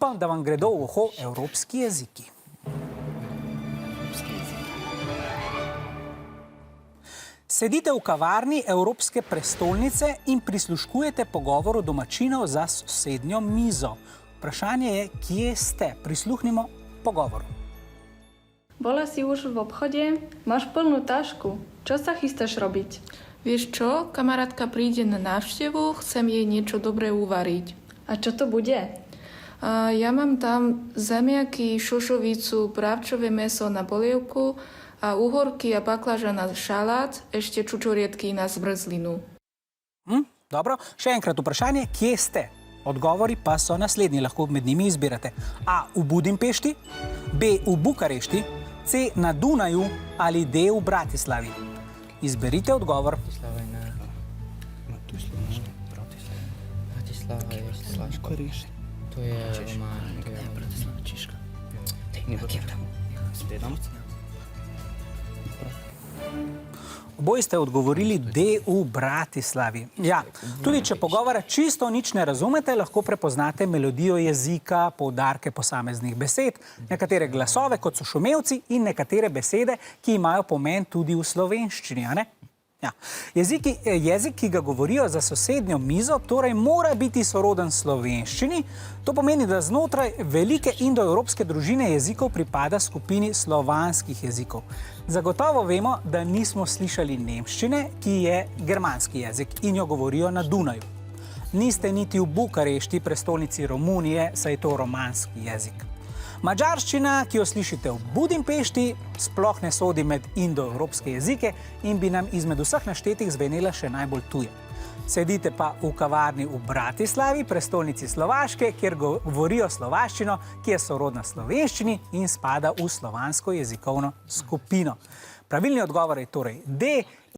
Upam, da vam gredo v uho evropski jeziki. Sedite v kavarni Evropske prestolnice in prisluškujete pogovoru domačinov za sosednjo mizo. Vprašanje je, kje ste? Prisluhnimo pogovoru. Bola si už v obchode? Máš plnú tašku. Čo sa chystáš robiť? Vieš čo, kamarátka príde na návštevu, chcem jej niečo dobré uvariť. A čo to bude? Ja mám tam zemiaky, šošovicu, bravčové mäso na polievku a uhorky a baklaža na šalát, ešte čučoriedky na zmrzlinu. Dobro, še enkrat vprašanje, kje ste? Odgovori pa so naslednji, lahko med njimi izbirate. A. V Budimpešti, B. V Bukarešti, C. Na Dunaju ali D. V Bratislavi. Izberite odgovor. Bratislava je Slaško. To je Roman. Ne, Bratislava Češka. Oboji ste odgovorili D. V Bratislavi. Ja, tudi če pogovora čisto nič ne razumete, lahko prepoznate melodijo jezika, poudarke posameznih besed, nekatere glasove, kot so šumevci, in nekatere besede, ki imajo pomen tudi v slovenščini, a ne? Ja. Jezik, ki ga govorijo za sosednjo mizo, torej mora biti soroden slovenščini. To pomeni, da znotraj velike indoevropske družine jezikov pripada skupini slovanskih jezikov. Zagotovo vemo, da nismo slišali nemščine, ki je germanski jezik in jo govorijo na Dunaju. Niste niti v Bukarešti, prestolnici Romunije, saj je to romanski jezik. Madžarščina, ki jo slišite v Budimpešti, sploh ne sodi med indoevropske jezike in bi nam izmed vseh naštetih zvenela še najbolj tuje. Sedite pa v kavarni v Bratislavi, prestolnici Slovaške, kjer govorijo slovaščino, ki je sorodna slovenščini in spada v slovansko jezikovno skupino. Pravilni odgovor je torej D.